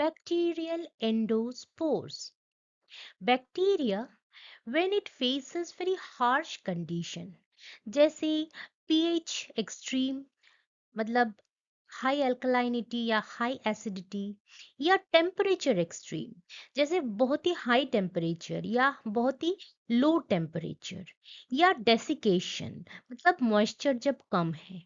bacterial endospores. Bacteria, when it faces very harsh condition, जैसे pH extreme, मतलब high अल्कलाइनिटी या high acidity, या temperature extreme, जैसे बहुत ही हाई टेम्परेचर या बहुत ही लो टेम्परेचर, या डेसिकेशन मतलब मॉइस्चर जब कम है,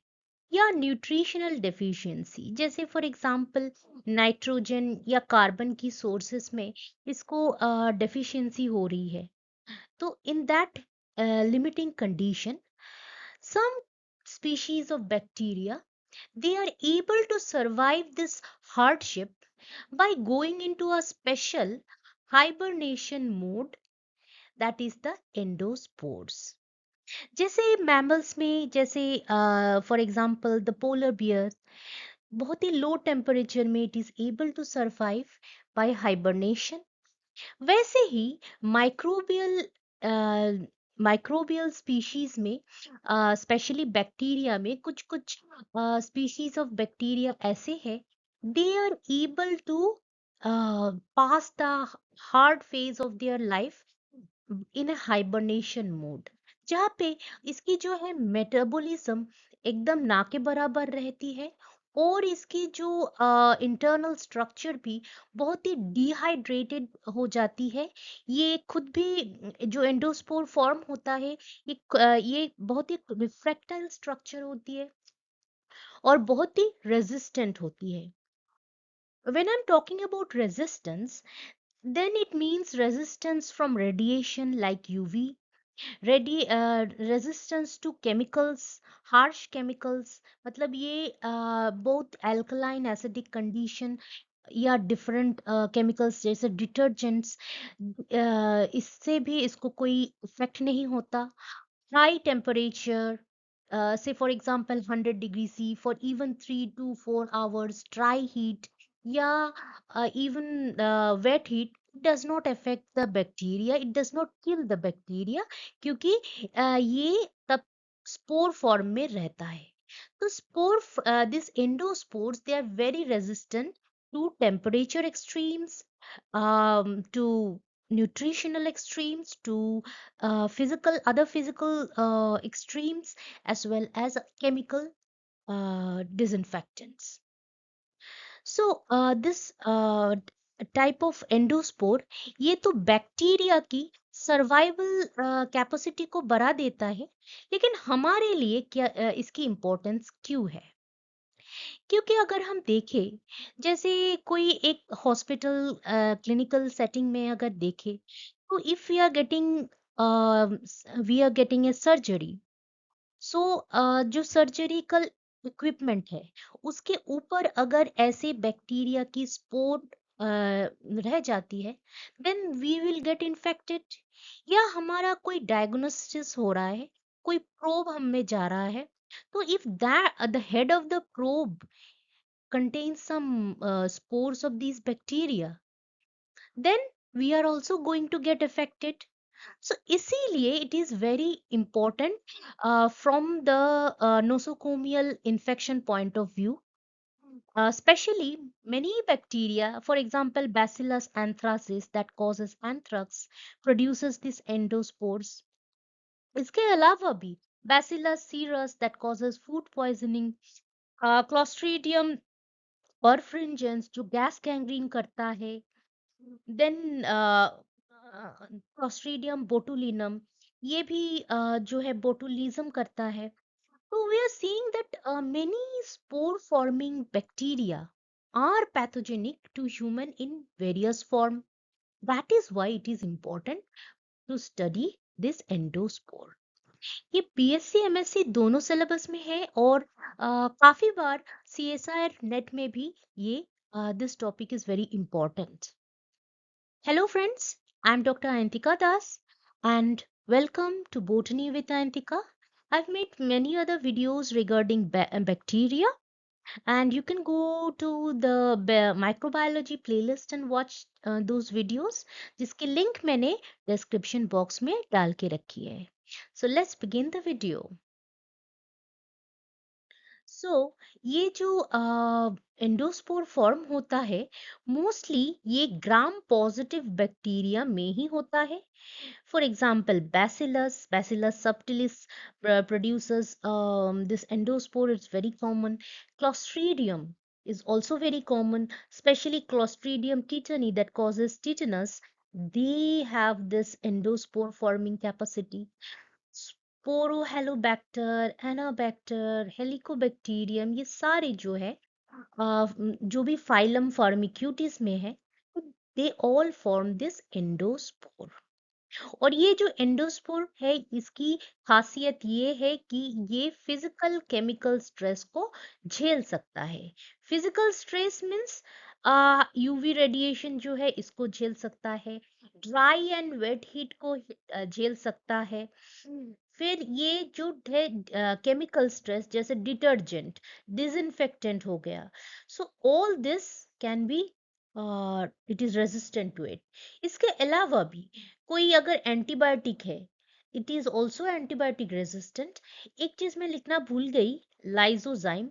या न्यूट्रिशनल डेफिशिएंसी, जैसे फॉर एग्जांपल नाइट्रोजन या कार्बन की सोर्सेस में इसको डेफिशिएंसी हो रही है, तो in that limiting condition, some species of bacteria, they are able to survive this hardship by going into a special hibernation mode, that is the endospores. जैसे mammals में, जैसे for example the polar bear, बहुत ही low temperature में it is able to survive by hibernation, वैसे ही microbial microbial species में, specially bacteria में, कुछ कुछ स्पीशीज ऑफ बैक्टीरिया ऐसे हैं, they are able to pass the hard phase of their life in a hibernation mode, जहाँ पे इसकी जो है मेटाबॉलिज्म एकदम ना के बराबर रहती है, और इसकी जो इंटरनल स्ट्रक्चर भी बहुत ही डिहाइड्रेटेड हो जाती है। ये खुद भी जो एंडोस्पोर फॉर्म होता है, ये बहुत ही रिफ्रैक्टाइल स्ट्रक्चर होती है और बहुत ही रेजिस्टेंट होती है। When I'm talking about resistance, then it means resistance from radiation like UV, resistance to chemicals, harsh chemicals, मतलब ये both alkaline acidic condition या डिफरेंट केमिकल्स जैसे डिटर्जेंट्स, इससे भी इसको कोई इफेक्ट नहीं होता। High temperature, say for example 100 degree C for even 3 to 4 hours, dry heat, yeah, even wet heat does not affect the bacteria, it does not kill the bacteria, क्योंकि ये तब स्पोर फॉर्म में रहता है। तो spore, this endospores, they are very resistant to temperature extremes, to nutritional extremes, to other physical extremes, as well as chemical disinfectants. So this type of endospore, ये तो bacteria की सर्वाइवल कैपेसिटी को बढ़ा देता है, लेकिन हमारे लिए क्या इसकी इम्पोर्टेंस क्यों है? क्योंकि अगर हम देखें, जैसे कोई एक हॉस्पिटल क्लिनिकल सेटिंग में अगर देखें, तो if we are getting a surgery, so जो सर्जरिकल इक्विपमेंट है, उसके ऊपर अगर ऐसे बैक्टीरिया की स्पोर रह जाती है, then we will get infected. या हमारा कोई डायग्नोसिस हो रहा है, कोई प्रोब हम में जा रहा है, तो if that the head of the probe contains some spores of these bacteria, then we are also going to get affected. So इसीलिए it is very important from the nosocomial infection point of view, especially many bacteria, for example bacillus anthracis that causes anthrax, produces these endospores. इसके अलावा भी bacillus cereus that causes food poisoning, clostridium परफ्रिंजेंस जो gas gangrene करता है, then clostridium botulinum, ये भी जो है बोटुलिज्म करता है। तो we are seeing that many spore forming bacteria are pathogenic to human in various form, that is why it is important to study this endospore. ये बीएससी एमएससी दोनों syllabus में है, और काफी बार सीएसआर नेट में भी ये this topic is very important. Hello friends, I am doctor Ayantika Das and welcome to Botany with Ayantika. I've made many other videos regarding bacteria, and you can go to the microbiology playlist and watch those videos, जिसकी link मैंने description box में डाल के रखी है। So let's begin the video. ये जो endospore form होता है, मोस्टली ये ग्राम पॉजिटिव बैक्टीरिया में ही होता है. For example, Bacillus subtilis produces this endospore. It's very common. Clostridium is also very common, especially Clostridium tetani that causes tetanus. They have this endospore forming capacity. Sporohalobacter, Anabacter, Helicobacterium, ये सारे जो है जो भी phylum फॉर्मिक्यूटिस में है, they all form this endospore. और ये जो एंडोस्पोर है, इसकी खासियत ये है कि ये फिजिकल केमिकल स्ट्रेस को झेल सकता है. Physical stress means UV radiation जो है इसको झेल सकता है, ड्राई एंड वेट हीट को झेल सकता है. फिर ये जो है केमिकल स्ट्रेस, जैसे डिटर्जेंट, डिसइंफेक्टेंट हो गया, so all this can be it is resistant to it. इसके अलावा भी कोई अगर एंटीबायोटिक है, it is also antibiotic resistant. एक चीज मैं लिखना भूल गई, लाइजोजाइम.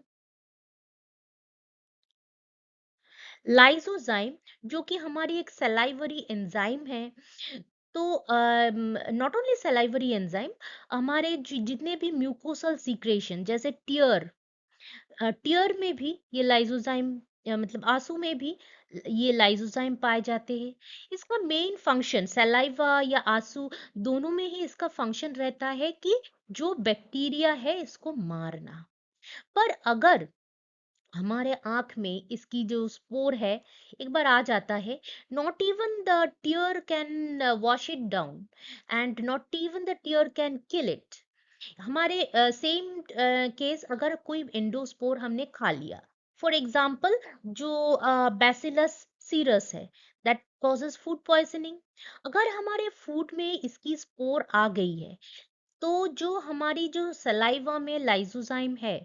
लाइजोजाइम जो कि हमारी एक सलाइवरी एंजाइम है. तो नॉट ओनली सलाइवरी एंजाइम, हमारे जितने भी म्यूकोसल सीक्रेशन, जैसे टीयर, टीयर में भी ये लाइजोजाइम, मतलब आंसू में भी ये लाइजोजाइम पाए जाते हैं. इसका मेन फंक्शन, सलाइवा या आंसू दोनों में ही इसका फंक्शन रहता है कि जो बैक्टीरिया है इसको मारना. पर अगर हमारे आंख में इसकी जो स्पोर है एक बार आ जाता है, not even the tear can wash it down, and not even the tear can kill it. हमारे सेम केस अगर कोई एंडोस्पोर हमने खा लिया, फॉर एग्जाम्पल जो बैसिलस सीरस है, दैट कॉजेज फूड पॉइजनिंग. अगर हमारे फूड में इसकी स्पोर आ गई है, तो जो हमारी जो सलाइवा में लाइजोजाइम है,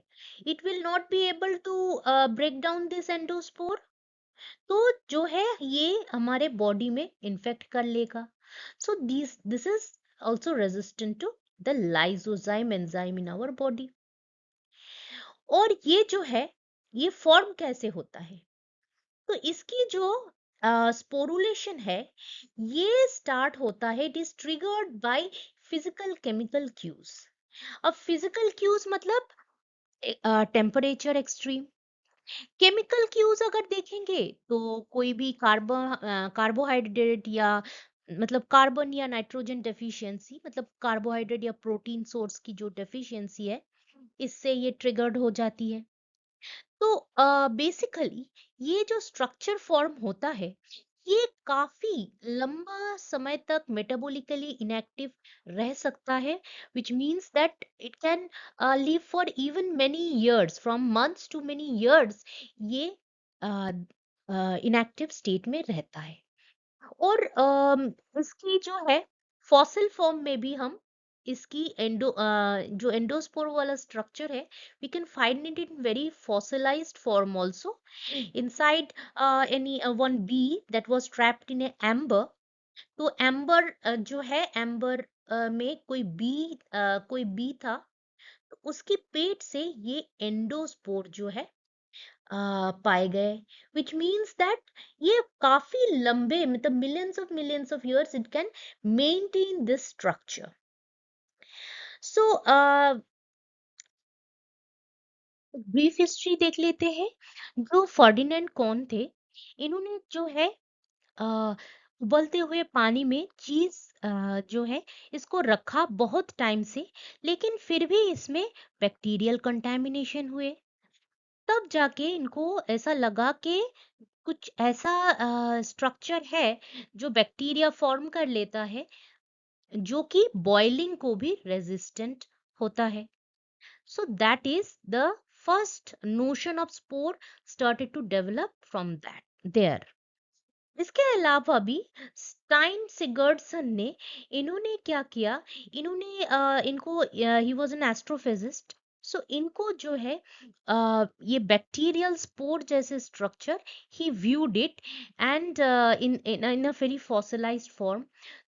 it will not be able to break down this endospore. तो जो है ये हमारे बॉडी में इन्फेक्ट कर लेगा. So this is also resistant to the lysozyme enzyme in our body. और ये जो है, ये फॉर्म कैसे होता है, तो इसकी जो स्पोरुलेशन है, ये स्टार्ट होता है, it is triggered by physical chemical cues. अब फिजिकल क्यूज मतलब टेम्परेचर एक्सट्रीम. केमिकल क्यूज अगर देखेंगे तो कोई भी कार्बोहाइड्रेट या मतलब कार्बन या नाइट्रोजन डेफिशिएंसी, मतलब कार्बोहाइड्रेट या प्रोटीन सोर्स की जो डेफिशिएंसी है, इससे ये ट्रिगर्ड हो जाती है. तो बेसिकली ये जो स्ट्रक्चर फॉर्म होता है, ये काफी लंबा समय तक मेटाबॉलिकली इनएक्टिव रह सकता है, which means that it can live for even many years, from months to many years. ये इनएक्टिव स्टेट में रहता है. और इसकी जो है फॉसिल फॉर्म में भी हम इसकी जो एंडोस्पोर वाला स्ट्रक्चर है, we can find it in very fossilized form also inside any one bee that was trapped in a amber. तो एम्बर जो है, एम्बर में कोई बी था, तो उसकी पेट से ये एंडोस्पोर जो है पाए गए, which means that ये काफी लंबे, मतलब millions of years it can maintain this structure. So brief history देख लेते हैं. जो फर्डिनेंड कॉन थे, इन्होंने जो है उबलते हुए पानी में चीज जो है इसको रखा बहुत टाइम से, लेकिन फिर भी इसमें बैक्टीरियल कंटेमिनेशन हुए. तब जाके इनको ऐसा लगा कि कुछ ऐसा स्ट्रक्चर है जो बैक्टीरिया फॉर्म कर लेता है, जो कि बॉइलिंग को भी रेजिस्टेंट होता है. So that is the first notion of spore started to develop from that there. इसके अलावा भी स्टाइन सिगर्डसन ने, इन्होंने क्या किया, इन्होंने इनको, ही वाज एन एस्ट्रोफिजिस्ट, सो इनको जो है ये बैक्टीरियल स्पोर जैसे structure, he viewed it and in a very fossilized form.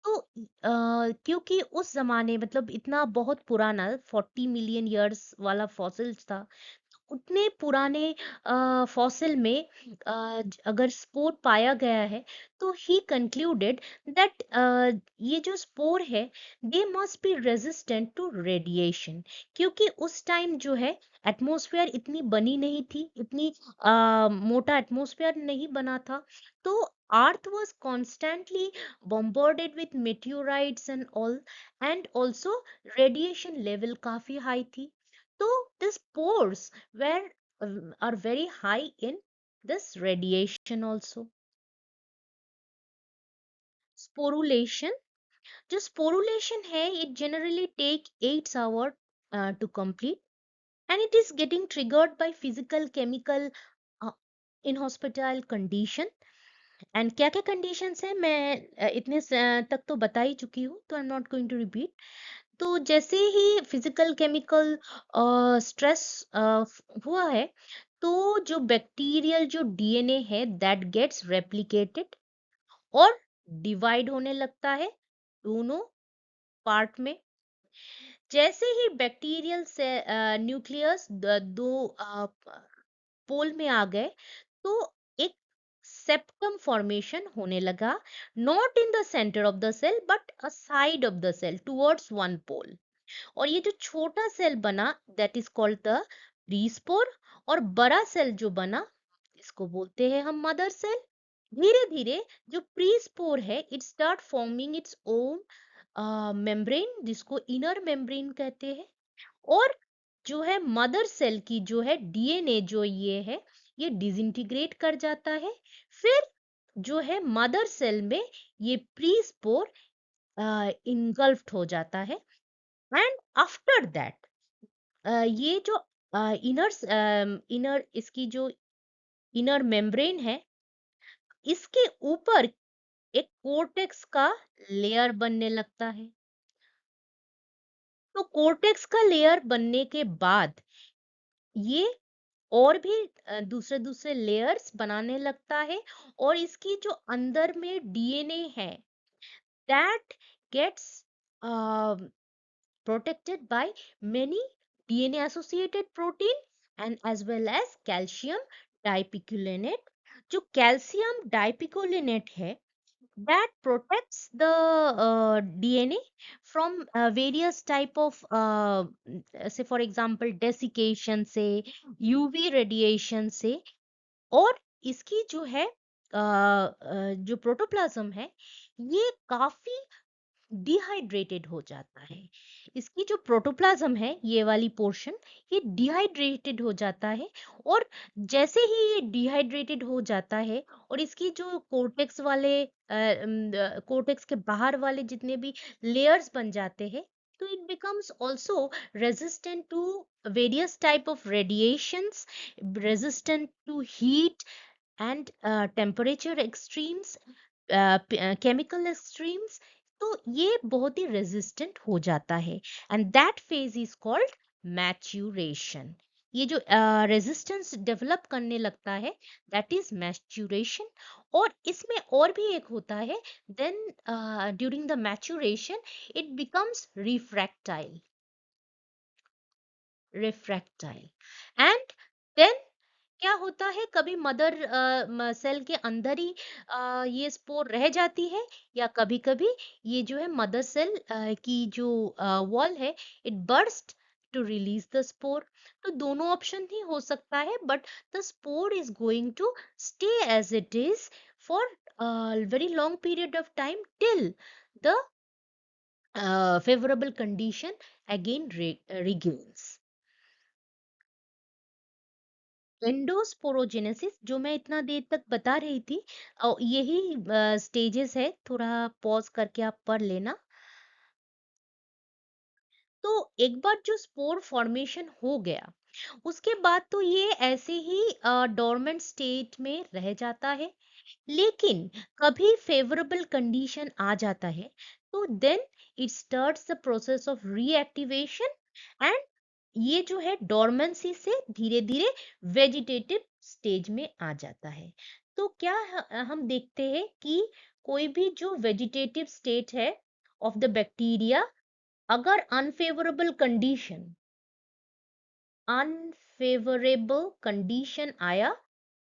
तो क्योंकि उस जमाने, मतलब इतना बहुत पुराना 40 मिलियन ईयर्स वाला फॉसिल्स था, उतने पुराने फॉसिल में अगर स्पोर पाया गया है, तो ही कंक्लूडेड दैट ये जो स्पोर है they must be resistant to radiation, क्योंकि उस टाइम जो है एटमॉस्फेयर इतनी बनी नहीं थी, इतनी मोटा एटमॉस्फेयर नहीं बना था। तो अर्थ was constantly bombarded with meteorites and all, and also radiation level काफी हाई थी। तो these pores were are very high in this radiation also. Sporulation, जो sporulation है it generally take 8 hours to complete, and it is getting triggered by physical, chemical, uh, inhospitable condition. And क्या क्या conditions है मैं इतने तक तो बता ही चुकी हूँ, तो I am not going to repeat. तो जैसे ही फिजिकल केमिकल स्ट्रेस हुआ है, तो जो बैक्टीरियल जो डीएनए है दैट गेट्स रेप्लिकेटेड और डिवाइड होने लगता है दोनों पार्ट में। जैसे ही बैक्टीरियल से न्यूक्लियस दो पोल में आ गए, तो एक सेप्टम फॉर्मेशन होने लगा, not in the centre of the cell but a side of the cell towards one pole. और ये जो छोटा सेल बना that is called the prespore, और बड़ा सेल जो बना इसको बोलते हैं हम मदर सेल। धीरे धीरे जो प्रीस्पोर है it start forming its own membrane, जिसको इनर मेम्ब्रेन कहते हैं। और जो है मदर सेल की जो है डीएनए जो ये डिसइंटीग्रेट कर जाता है। फिर जो है मदर सेल में ये प्री स्पोर इनगल्फ्ड हो जाता है। एंड आफ्टर दैट ये जो इनर इसकी जो इनर मेम्ब्रेन है, इसके ऊपर एक कोर्टेक्स का लेयर बनने लगता है। तो कोर्टेक्स का लेयर बनने के बाद ये और भी दूसरे दूसरे लेयर्स बनाने लगता है, और इसकी जो अंदर में डीएनए है that gets protected by many DNA associated protein and as well as calcium dipicolinate। जो कैल्शियम डाइपिकोलिनेट है that protects the DNA from various type of say for example desiccation से, UV radiation से। और इसकी जो है जो प्रोटोप्लाज्म है ये काफी डिहाइड्रेटेड हो जाता है। इसकी जो प्रोटोप्लाज्म है ये वाली पोर्शन ये डिहाइड्रेटेड हो जाता है। और जैसे ही ये डिहाइड्रेटेड हो जाता है और इसकी जो कोर्टेक्स वाले कोर्टेक्स के बाहर वाले जितने भी लेयर्स बन जाते हैं, तो it becomes also resistant to various type of radiations, resistant to heat and temperature extremes, chemical extremes. तो ये बहुत ही रेजिस्टेंट हो जाता है, and that phase is called maturation. ये जो रेजिस्टेंस डेवलप करने लगता है दैट इज मैच्यूरेशन। और इसमें और भी एक होता है, then during the maturation it becomes refractile and then क्या होता है, कभी मदर सेल के अंदर ही ये स्पोर रह जाती है, या कभी कभी ये जो है मदर सेल की जो वॉल है it burst to release the spore. तो दोनों ऑप्शन ही हो सकता है, but the spore is going to stay as it is for very long period of time till the favorable condition again regains। Endosporogenesis जो मैं इतना देर तक बता रही थी, यही स्टेजेस है, थोड़ा पॉज करके आप पढ़ लेना। तो एक बार जो स्पोर फॉर्मेशन हो गया उसके बाद तो ये ऐसे ही डोरमेंट स्टेट में रह जाता है। लेकिन कभी फेवरेबल कंडीशन आ जाता है, तो then it starts the process of reactivation, and ये जो है डोरमेंसी से धीरे धीरे वेजिटेटिव स्टेज में आ जाता है। तो क्या हम देखते हैं कि कोई भी जो वेजिटेटिव स्टेट है ऑफ द बैक्टीरिया, अगर अनफेवरेबल कंडीशन अनफेवरेबल कंडीशन आया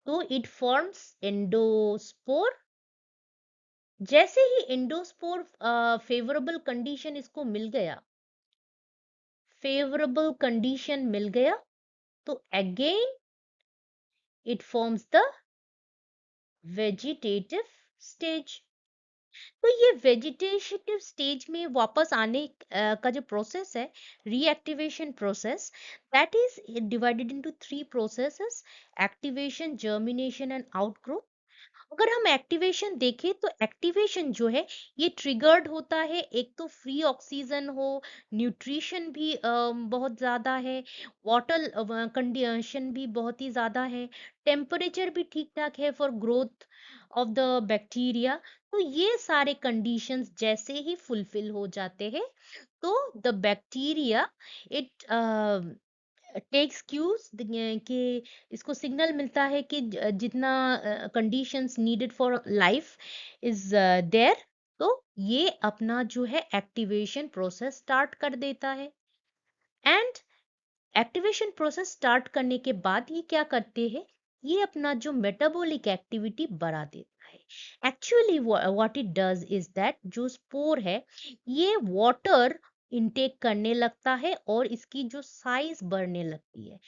तो इट फॉर्म्स एंडोस्पोर। जैसे ही एंडोस्पोर फेवरेबल कंडीशन इसको मिल गया, फेवरेबल कंडीशन मिल गया, तो again it forms the vegetative stage. तो ये वेजिटेटिव स्टेज में वापस आने का जो प्रोसेस है, reactivation process, that is divided into three processes: activation, germination and outgrowth. अगर हम एक्टिवेशन देखें तो एक्टिवेशन जो है ये ट्रिगर्ड होता है, एक तो फ्री ऑक्सीजन हो, न्यूट्रिशन भी बहुत ज़्यादा है, वाटर कंडीशन भी बहुत ही ज़्यादा है, टेम्परेचर भी ठीक ठाक है for growth of the bacteria. तो ये सारे कंडीशंस जैसे ही फुलफिल हो जाते हैं तो the bacteria it takes cues कि इसको सिग्नल मिलता है कि जितना conditions needed for life is there, तो ये अपना जो है एक्टिवेशन प्रोसेस स्टार्ट कर देता है। एंड एक्टिवेशन प्रोसेस स्टार्ट करने के बाद ये क्या करते हैं, ये अपना जो मेटाबॉलिक एक्टिविटी बढ़ा देता है। Actually what it does is that जो स्पोर है ये वाटर इनटेक करने लगता है और इसकी जो साइज बढ़ने लगती है।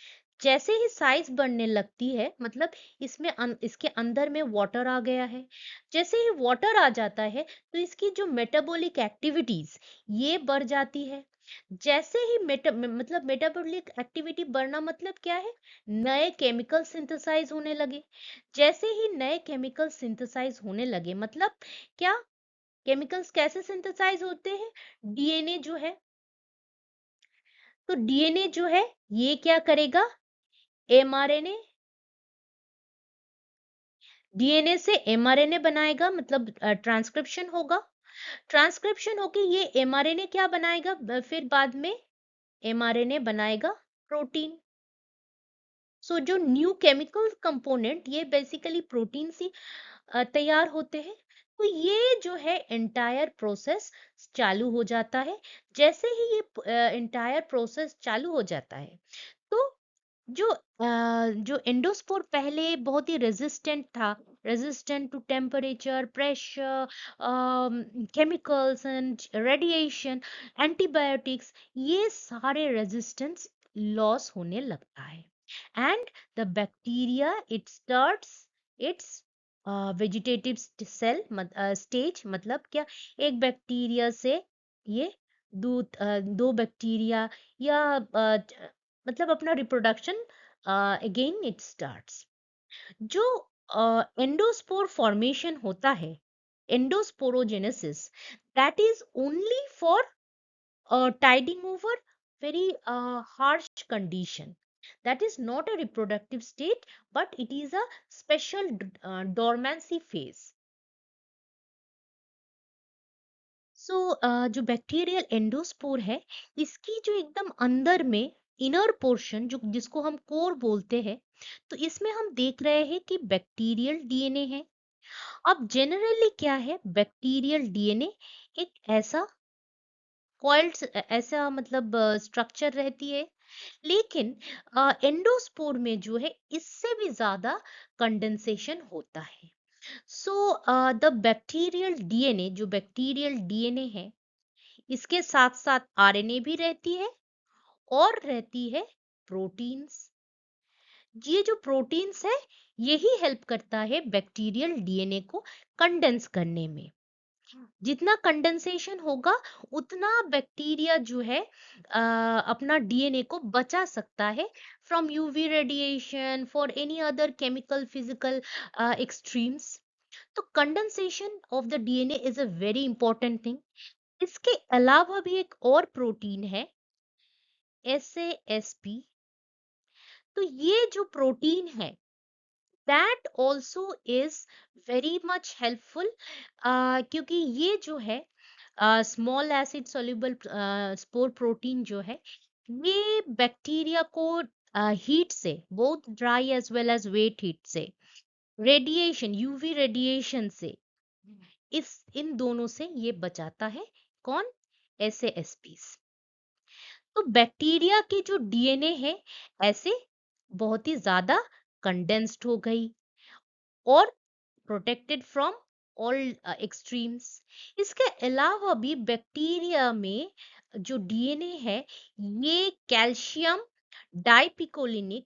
जैसे ही साइज बढ़ने लगती है मतलब इसमें इसके अंदर में वाटर आ गया है। जैसे ही वाटर आ जाता है तो इसकी जो मेटाबॉलिक एक्टिविटीज ये बढ़ जाती है। जैसे ही मतलब मेटाबॉलिक एक्टिविटी बढ़ना मतलब क्या है, नए केमिकल सिंथेसाइज होने लगे। जैसे ही नए केमिकल सिंथेसाइज होने लगे मतलब क्या, केमिकल्स कैसे सिंथेसाइज होते हैं, डीएनए जो है, तो डीएनए जो है ये क्या करेगा, एमआरएनए, डीएनए से एमआरएनए बनाएगा मतलब ट्रांसक्रिप्शन होगा। ट्रांसक्रिप्शन होके ये एमआरएनए क्या बनाएगा, फिर बाद में एमआरएनए बनाएगा प्रोटीन। सो जो न्यू केमिकल कंपोनेंट ये बेसिकली प्रोटीन से तैयार होते हैं। तो ये जो है एंटायर प्रोसेस चालू हो जाता है। जैसे ही ये एंटायर प्रोसेस चालू हो जाता है तो जो एंडोस्पोर पहले बहुत ही रेजिस्टेंट था, resistant to temperature, pressure, chemicals and radiation, antibiotics, ये सारे रेजिस्टेंस लॉस होने लगता है। And the bacteria it starts its vegetative cell stage. मतलब क्या, एक बैक्टीरिया से ये दो बैक्टीरिया या मतलब अपना रिप्रोडक्शन अगेन इट स्टार्ट्स। जो एंडोस्पोर फॉर्मेशन होता है, endosporogenesis, that is only for tiding over very harsh condition, that is not a reproductive state but it is a special dormancy phase. सो जो बैक्टीरियल एंडोस्पोर है इसकी जो एकदम अंदर में इनर पोर्शन जो जिसको हम कोर बोलते हैं, तो इसमें हम देख रहे हैं कि बैक्टीरियल डीएनए है। अब जनरली क्या है, बैक्टीरियल डीएनए एक ऐसा कॉइल्ड ऐसा मतलब स्ट्रक्चर रहती है, लेकिन एंडोस्पोर में जो है इससे भी ज्यादा कंडेंसेशन होता है। सो द बैक्टीरियल डीएनए, जो बैक्टीरियल डीएनए है इसके साथ साथ आरएनए भी रहती है और रहती है प्रोटीन्स। ये जो प्रोटीन्स है यही हेल्प करता है बैक्टीरियल डीएनए को कंडेंस करने में। जितना कंडेंसेशन होगा उतना बैक्टीरिया जो है अपना डीएनए को बचा सकता है from UV radiation, for any other chemical physical extremes. तो condensation of the DNA is a very important thing. इसके अलावा भी एक और प्रोटीन है, एसएएसपी। तो ये जो प्रोटीन है that also is very much helpful, क्योंकि ये जो है small acid soluble spore protein जो है ये बैक्टीरिया को हीट से, both dry as well as wet heat से, रेडिएशन, यूवी रेडिएशन से, इस इन दोनों से ये बचाता है। कौन, एसएएसपीस। तो बैक्टीरिया की जो डीएनए है ऐसे बहुत ही ज्यादा कंडेंस्ड हो गई और प्रोटेक्टेड फ्रॉम ऑल एक्सट्रीम्स। इसके अलावा भी बैक्टीरिया में जो डीएनए है ये कैल्शियम डाइपिकोलिनिक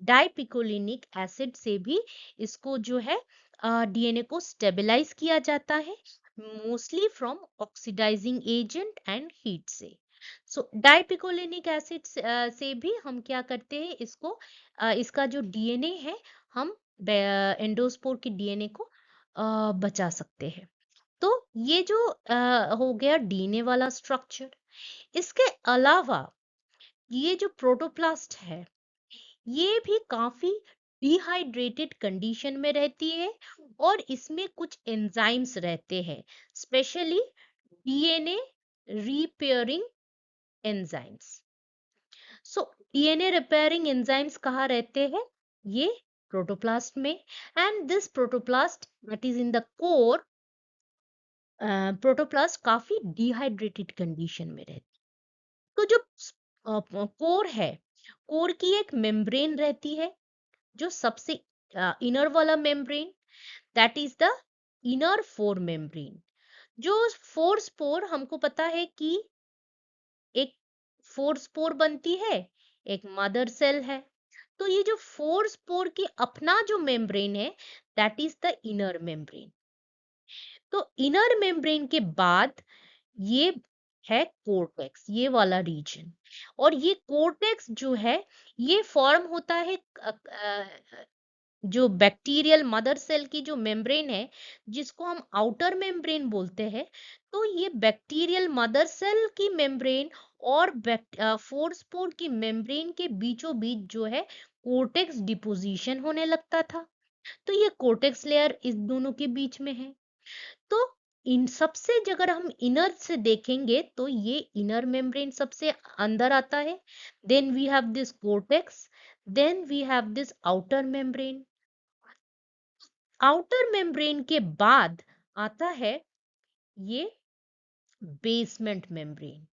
डाइपिकोलिनिक एसिड से भी इसको जो है डीएनए को स्टेबलाइज किया जाता है, mostly from oxidizing agent and heat से। सो डाइपिकोलिनिक एसिड से भी हम क्या करते हैं, इसको इसका जो डीएनए है हम एंडोस्पोर के डीएनए को बचा सकते हैं। तो ये जो हो गया डीएनए वाला स्ट्रक्चर। इसके अलावा ये जो प्रोटोप्लास्ट है ये भी काफी डिहाइड्रेटेड कंडीशन में रहती है और इसमें कुछ एंजाइम्स रहते हैं, specially DNA repairing enzymes. So DNA repairing enzymes कहाँ रहते हैं, ये प्रोटोप्लास्ट में। And this protoplast that is in the core, protoplast काफी डिहाइड्रेटेड कंडीशन में रहते हैं। तो जो कोर है, कोर की एक मेम्ब्रेन रहती है, जो सबसे इनर वाला membrane, that is the inner four membrane. जो फोर स्पोर हमको पता है कि एक फोर स्पोर बनती है, एक मदर सेल है। तो ये जो फोर स्पोर की अपना जो मेम्ब्रेन है that is the inner membrane. तो इनर मेम्ब्रेन के बाद ये है कोर्टेक्स, ये वाला रीजन। और ये कोर्टेक्स जो है ये फॉर्म होता है जो बैक्टीरियल मदर सेल की जो मेम्ब्रेन है जिसको हम आउटर मेम्ब्रेन बोलते हैं। तो ये बैक्टीरियल मदर सेल की मेम्ब्रेन और फोर स्पोर की मेम्ब्रेन के बीचों बीच जो है कोर्टेक्स डिपोजिशन होने लगता था। तो ये कोर्टेक्स लेयर इस दोनों के बीच में है। तो इन सबसे अगर हम इनर से देखेंगे तो ये इनर मेम्ब्रेन सबसे अंदर आता है, then we have this cortex, then we have this outer membrane. Outer membrane के बाद आता है ये basement membrane.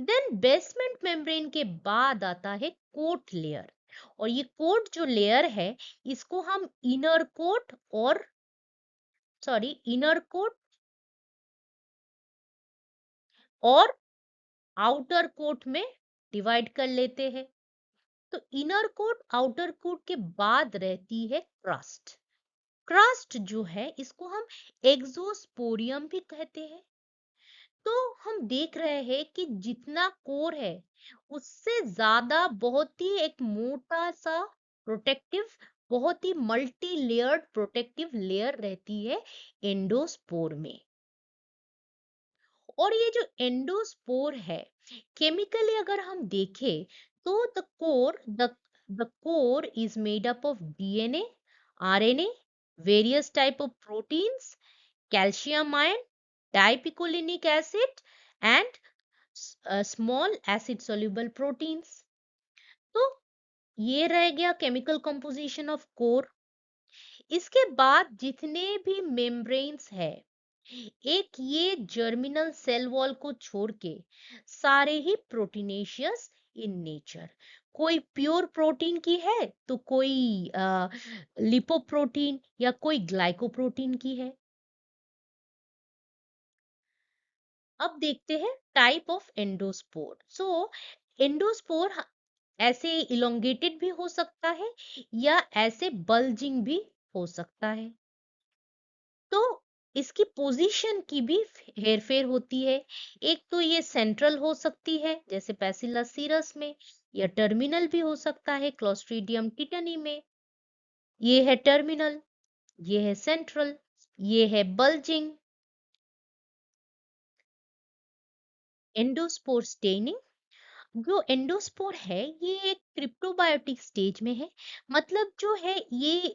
Then basement membrane के बाद आता है कोट लेयर। और ये कोट जो लेयर है इसको हम इनर कोट और इनर कोट और आउटर कोट में डिवाइड कर लेते हैं। तो इनर कोट आउटर कोट के बाद रहती है क्रस्ट। क्रस्ट जो है इसको हम एक्सोस्पोरियम भी कहते हैं। तो हम देख रहे हैं कि जितना कोर है उससे ज्यादा बहुत ही एक मोटा सा प्रोटेक्टिव, बहुत ही मल्टी लेयर्ड प्रोटेक्टिव लेयर रहती है एंडोस्पोर में। और ये जो एंडोस्पोर है केमिकली अगर हम देखें तो the core is made up of DNA, RNA, various type of proteins, calcium ion, dipicolinic acid and small acid soluble proteins। तो ये रह गया केमिकल कंपोजिशन ऑफ कोर। इसके बाद जितने भी मेम्ब्रेन्स है, एक ये जर्मिनल सेल वॉल को छोड़ के सारे ही प्रोटीनेशियस इन नेचर। कोई प्योर प्रोटीन की है तो कोई लिपोप्रोटीन या कोई ग्लाइकोप्रोटीन की है। अब देखते हैं type of endospore. So endospore ऐसे इलोंगेटेड भी हो सकता है या ऐसे बल्जिंग भी हो सकता है। तो इसकी पोजीशन की भी हेरफेर होती है। एक तो ये सेंट्रल हो सकती है जैसे पैसिलस सीरस में, या टर्मिनल भी हो सकता है क्लोस्ट्रीडियम टिटनी में। ये है टर्मिनल, ये है सेंट्रल, ये है बल्जिंग। एंडोस्पोर स्टेनिंग, जो एंडोस्पोर है ये एक क्रिप्टोबायोटिक स्टेज में है। मतलब जो है ये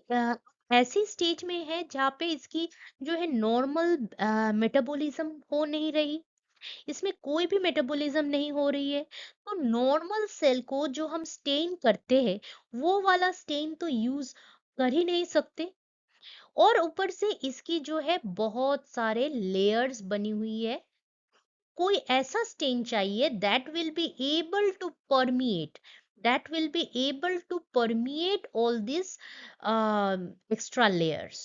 ऐसी स्टेज में है जहाँ पे इसकी जो है नॉर्मल मेटाबॉलिज्म हो नहीं रही, इसमें कोई भी मेटाबॉलिज्म नहीं हो रही है। तो नॉर्मल सेल को जो हम स्टेन करते हैं वो वाला स्टेन तो यूज कर ही नहीं सकते। और ऊपर से इसकी जो है बहुत सारे लेयर्स बनी हुई है कोई ऐसा स्टेन चाहिए that will be able to permeate, that will be able to permeate all these extra layers.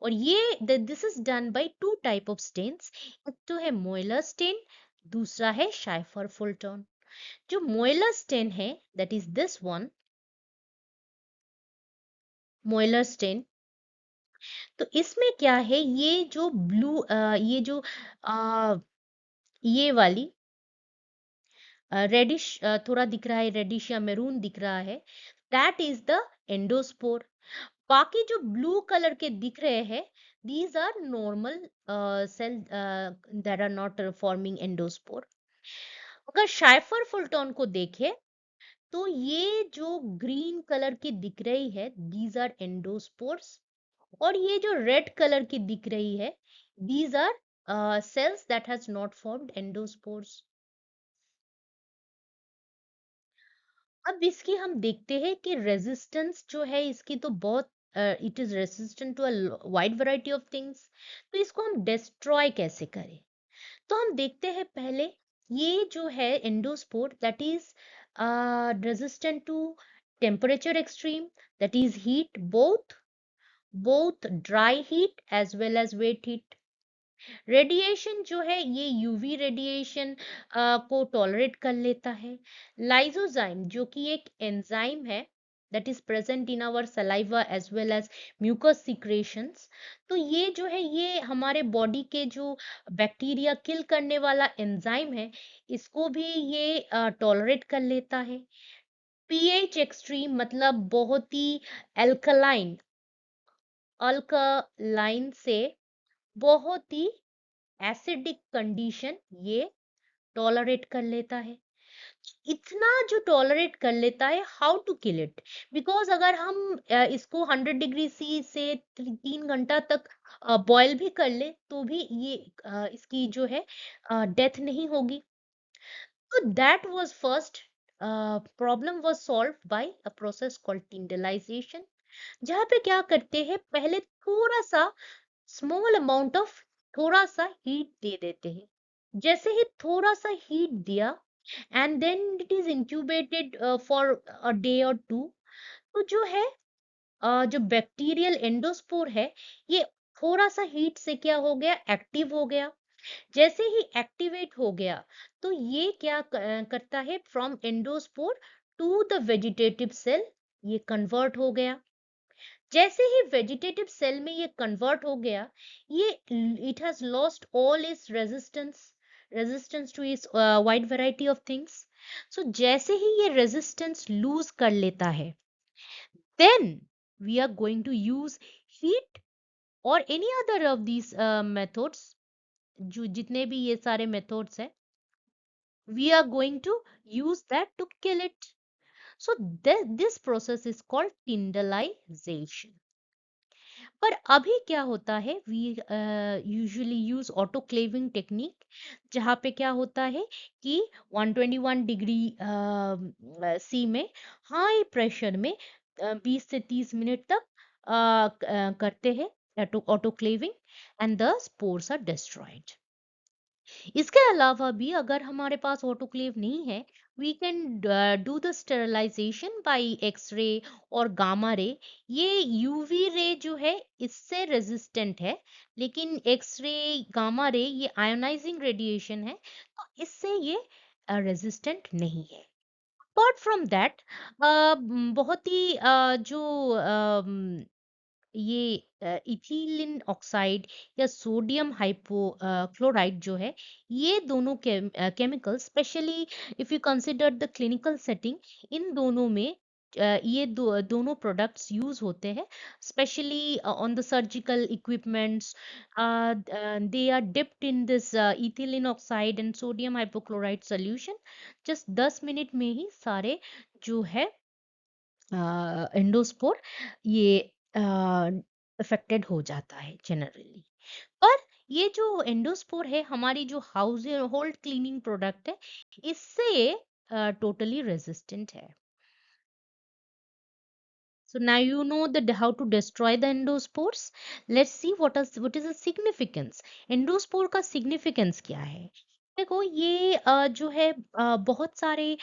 और ये this is done by two type of stains, एक तो है मोइलर स्टेन, दूसरा है शाइफर फुलटन। जो मोइलर स्टेन है that is this one, Moeller stain. तो इसमें क्या है, ये जो ब्लू ये जो आ, ये वाली रेडिश थोड़ा दिख रहा है, रेडिश या मैरून दिख रहा है, दैट इज द एंडोस्पोर। बाकी जो ब्लू कलर के दिख रहे हैं, these are normal cell that are not forming endospore. अगर शाइफर फुलटोन को देखें तो ये जो ग्रीन कलर की दिख रही है, दीज आर एंडोस्पोर्स। और ये जो रेड कलर की दिख रही है, these are cells that has not formed endospores. अब इसकी हम देखते हैं कि रेजिस्टेंस जो है इसकी तो बहुत, it is resistant to a wide variety of things. तो इसको हम डिस्ट्रॉय कैसे करें, तो हम देखते हैं पहले, ये जो है endospore that is resistant to temperature extreme, that is heat, both dry heat as well as wet heat। Radiation जो है ये यूवी रेडिएशन को टॉलरेट कर लेता है। लाइसोजाइम जो कि एक एंजाइम है that is present in our saliva as well as mucus secretions, तो ये जो है ये हमारे बॉडी के जो बैक्टीरिया किल करने वाला एंजाइम है, इसको भी ये टॉलरेट कर लेता है। पीएच एक्सट्रीम मतलब बहुत ही अल्कलाइन, अल्कलाइन से बहुत ही एसिडिक कंडीशन ये टॉलरेट कर लेता है। इतना जो टॉलरेट कर लेता है, how to kill it, because अगर हम इसको 100 डिग्री सी से 3 घंटा तक बॉयल भी कर ले तो भी ये इसकी जो है डेथ नहीं होगी। तो that was first problem was solved by a process called tyndallization, जहाँ पे क्या करते हैं, पहले थोड़ा सा स्मॉल अमाउंट ऑफ थोड़ा सा हीट दे देते हैं। जैसे ही थोड़ा सा हीट दिया and then it is incubated for a day और टू, तो जो है जो बैक्टीरियल एंडोस्पोर है, ये थोड़ा सा हीट से क्या हो गया, एक्टिव हो गया। जैसे ही एक्टिवेट हो गया, तो ये क्या करता है, from endospore to the vegetative cell ये कन्वर्ट हो गया। जैसे ही वेजिटेटिव सेल में ये कन्वर्ट हो गया, ये it has lost all its resistance to इस wide variety of things. So जैसे ही ये रेजिस्टेंस लूज कर लेता है, then we are going to use heat और any other of these methods, जो जितने भी ये सारे मेथड्स हैं, we are going to use that to kill it. So this process is called tyndallization। पर अभी क्या होता है, we usually use autoclaving technique, जहाँ पे क्या होता है कि 121 डिग्री सी में हाई प्रेशर में 20 से 30 मिनट तक करते हैं autoclaving and the spores are destroyed. इसके अलावा भी अगर हमारे पास ऑटोक्लेव नहीं है, we can do the sterilization by x-ray और गामा रे। ये यूवी रे जो है इससे रेजिस्टेंट है, लेकिन एक्सरे गामा रे ये आयोनाइजिंग रेडिएशन है, तो इससे ये रेजिस्टेंट नहीं है। अपार्ट फ्रॉम दैट बहुत ही जो ये इथिलीन ऑक्साइड या सोडियम हाइपोक्लोराइड जो है, ये दोनों chemical, specially if you consider the clinical setting, इन दोनों में ये दोनों प्रोडक्ट्स यूज होते हैं, specially on the surgical equipments. They are dipped in this ethylene oxide and sodium hypochlorite solution. Just 10 minute में ही सारे जो है एंडोस्पोर ये अफेक्टेड हो जाता है जनरली। पर ये जो एंडोस्पोर है हमारी जो हाउस होल्ड क्लीनिंग प्रोडक्ट है, इससे टोटली रेजिस्टेंट है। So now you know the how to destroy the endospores. Let's see what is the significance. Endospore का significance क्या है? देखो ये जो है बहुत सारे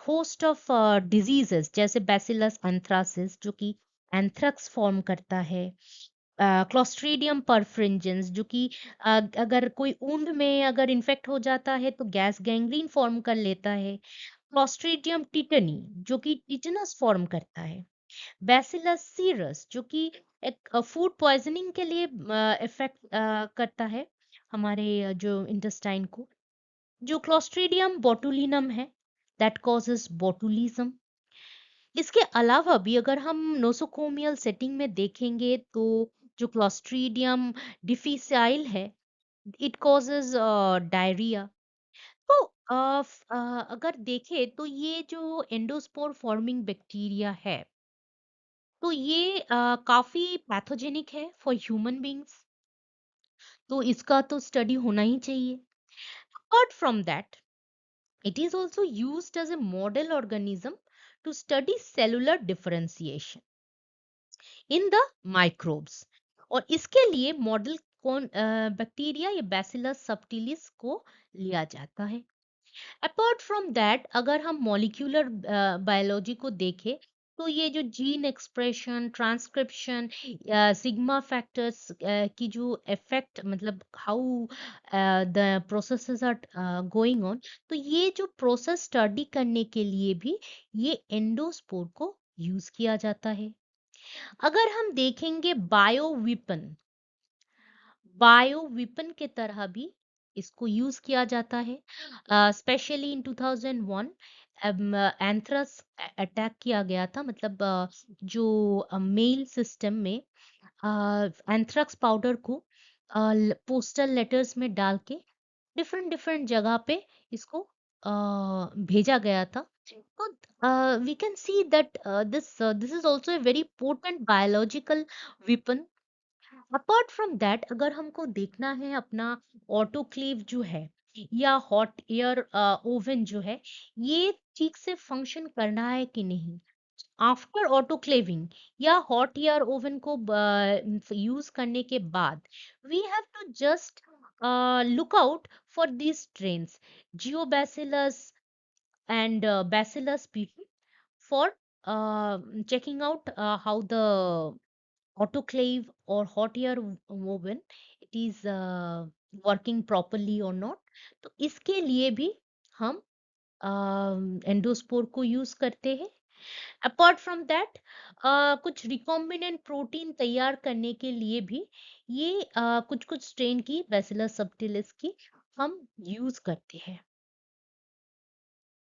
होस्ट ऑफ डिजीजेस जैसे बैसिलस एंथ्रासिस जो कि एंथ्रैक्स फॉर्म करता है, क्लोस्ट्रीडियम परफ्रिंजेंस जो कि अगर कोई ऊंट में अगर इन्फेक्ट हो जाता है तो गैस गैंग्रीन फॉर्म कर लेता है, क्लोस्ट्रीडियम टिटनी जो कि टिटनस फॉर्म करता है, बैसिलस सीरस जो कि एक फूड पॉइजनिंग के लिए इफेक्ट करता है हमारे जो इंटेस्टाइन को, जो क्लोस्ट्रीडियम बोटुलिनम है दैट कॉजेस बोटुलिज्म। इसके अलावा भी अगर हम नोसोकोमियल सेटिंग में देखेंगे तो जो क्लोस्ट्रीडियम डिफिसाइल है इट कॉजेस डायरिया। तो अगर देखें तो ये जो एंडोस्पोर फॉर्मिंग बैक्टीरिया है तो ये काफी पैथोजेनिक है फॉर ह्यूमन बींग्स, तो इसका तो स्टडी होना ही चाहिए। Apart from that it is also used as a model organism to study cellular differentiation in the microbes, और इसके लिए मॉडल कौन बैक्टीरिया या बैसिलस सबटिलिस को लिया जाता है। अपार्ट फ्रॉम दैट अगर हम मॉलिक्यूलर बायोलॉजी को देखें तो ये जो gene expression transcription sigma factors की जो इफेक्ट मतलब how the processes are going on, तो ये जो प्रोसेस स्टडी करने के लिए भी ये एंडोस्पोर को यूज किया जाता है। अगर हम देखेंगे बायो वेपन के तरह भी इसको यूज किया जाता है। स्पेशली इन 2001 एंथ्रस अटैक किया गया था, मतलब जो मेल सिस्टम में एंथ्रैक्स पाउडर को पोस्टल लेटर्स में डाल के डिफरेंट डिफरेंट जगह पे इसको भेजा गया था। तो we can see that this is also a very potent biological weapon। Apart from that अगर हमको देखना है अपना ऑटोक्लेव जो है या हॉट एयर ओवन जो है ये ठीक से फंक्शन करना है कि नहीं आफ्टर ऑटोक्लेविंग या हॉट एयर ओवन को यूज करने के बाद, we have to just look out for these strains Geobacillus and Bacillus species for checking out how the autoclave or hot air oven it is working properly or not। तो इसके लिए भी हम endospore को use करते हैं। Apart from that कुछ recombinant protein तैयार करने के लिए भी ये कुछ कुछ स्ट्रेन की बैसिलस सबटिलिस की हम यूज करते हैं।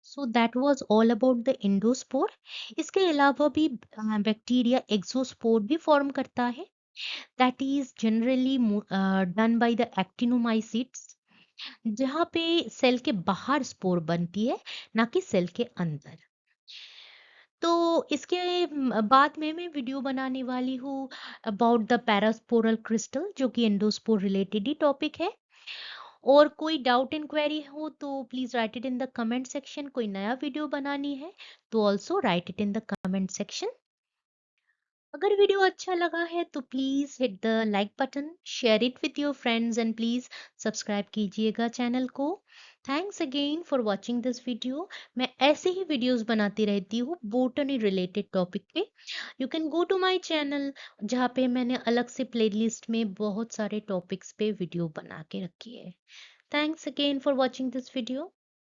So that was all about the endospore. इसके अलावा भी बैक्टीरिया एक्सोस्पोर भी फॉर्म करता है that is generally done by the actinomycetes, जहाँ पे सेल के बाहर स्पोर बनती है ना कि सेल के अंदर। तो इसके बाद में मैं वीडियो बनाने वाली हूँ अबाउट द पैरास्पोरल क्रिस्टल जो कि एंडोस्पोर रिलेटेड ही टॉपिक है। और कोई डाउट इंक्वायरी हो तो please write it in the comment section. कोई नया वीडियो बनानी है तो also write it in the comment section. अगर वीडियो अच्छा लगा है तो please hit the like button, share it with your friends and please subscribe कीजिएगा चैनल को। Thanks again for watching this video. मैं ऐसे ही वीडियोस बनाती रहती हूँ बोटनी रिलेटेड टॉपिक पे। You can go to my channel जहाँ पे मैंने अलग से प्लेलिस्ट में बहुत सारे टॉपिक्स पे वीडियो बना के रखी है। Thanks again for watching this video.